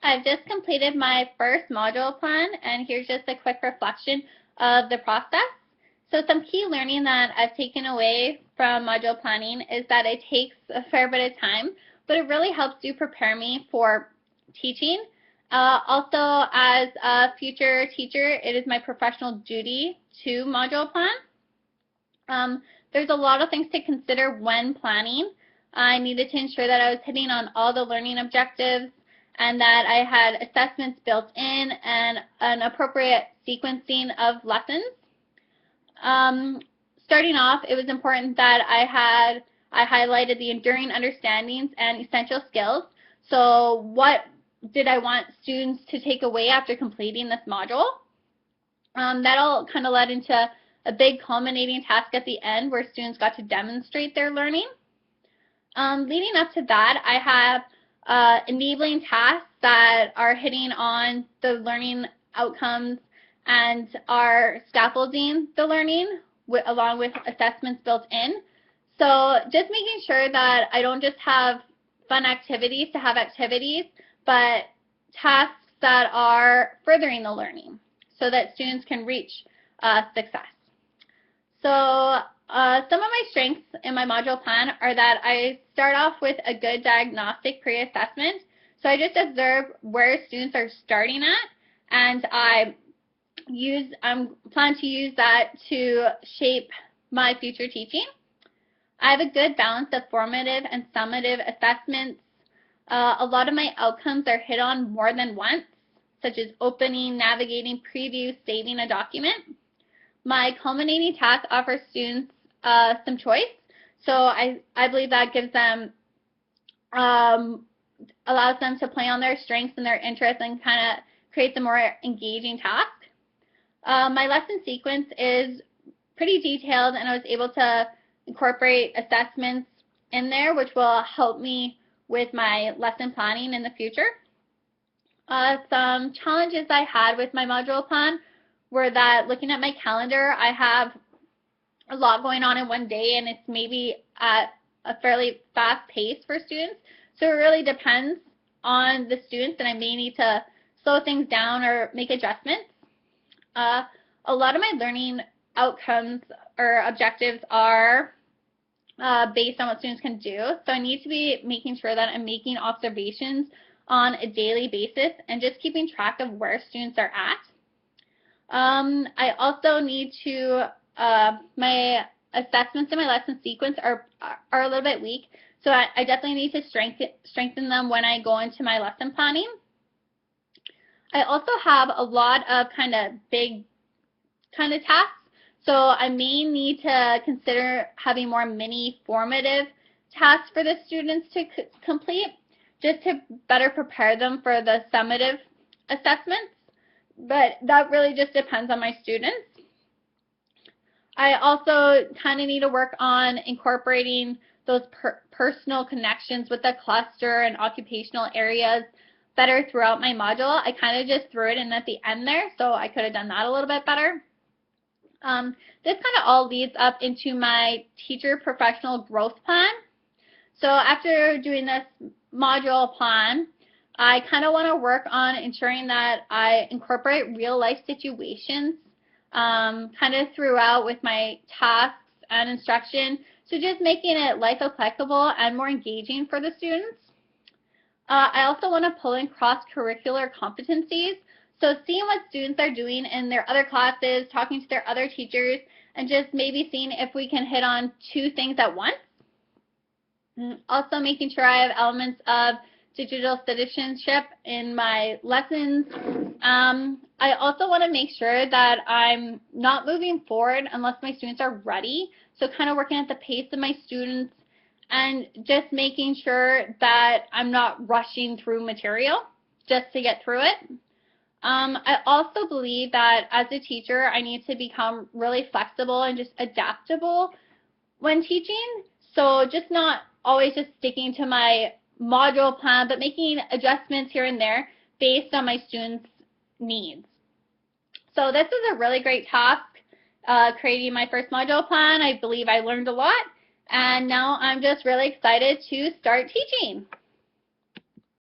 I've just completed my first module plan, and here's just a quick reflection of the process. So some key learning that I've taken away from module planning is that it takes a fair bit of time, but it really helps to prepare me for teaching. Also, as a future teacher, it is my professional duty to module plan. There's a lot of things to consider when planning. I needed to ensure that I was hitting on all the learning objectives and that I had assessments built in and an appropriate sequencing of lessons. Starting off, it was important that I highlighted the enduring understandings and essential skills. So what did I want students to take away after completing this module? That all kind of led into a big culminating task at the end where students got to demonstrate their learning. Leading up to that, I have enabling tasks that are hitting on the learning outcomes and are scaffolding the learning along with assessments built in. So just making sure that I don't just have fun activities to have activities, but tasks that are furthering the learning so that students can reach success. So some of my strengths in my module plan are that I start off with a good diagnostic pre-assessment. So I just observe where students are starting at, and I plan to use that to shape my future teaching. I have a good balance of formative and summative assessments. A lot of my outcomes are hit on more than once, such as opening, navigating, preview, saving a document. My culminating task offers students some choice, so I believe that gives them, allows them to play on their strengths and their interests and kind of creates a more engaging task. My lesson sequence is pretty detailed, and I was able to incorporate assessments in there, which will help me with my lesson planning in the future. Some challenges I had with my module plan were that looking at my calendar, I have a lot going on in one day, and it's maybe at a fairly fast pace for students. So it really depends on the students, and I may need to slow things down or make adjustments. A lot of my learning outcomes or objectives are based on what students can do. So I need to be making sure that I'm making observations on a daily basis and just keeping track of where students are at. I also need to, my assessments and my lesson sequence are a little bit weak, so I definitely need to strengthen them when I go into my lesson planning. I also have a lot of kind of big kind of tasks, so I may need to consider having more mini formative tasks for the students to complete, just to better prepare them for the summative assessments, but that really just depends on my students. I also kind of need to work on incorporating those personal connections with the cluster and occupational areas better throughout my module. I kind of just threw it in at the end there, so I could have done that a little bit better. This kind of all leads up into my teacher professional growth plan. So after doing this module plan, I kind of want to work on ensuring that I incorporate real life situations kind of throughout with my tasks and instruction. So just making it life applicable and more engaging for the students. I also want to pull in cross-curricular competencies. So seeing what students are doing in their other classes, talking to their other teachers, and just maybe seeing if we can hit on two things at once. Also making sure I have elements of digital citizenship in my lessons. I also want to make sure that I'm not moving forward unless my students are ready. So kind of working at the pace of my students and just making sure that I'm not rushing through material just to get through it. I also believe that as a teacher, I need to become really flexible and just adaptable when teaching. So just not always just sticking to my module plan, but making adjustments here and there based on my students' needs. So this is a really great task, creating my first module plan. I believe I learned a lot, and now I'm just really excited to start teaching.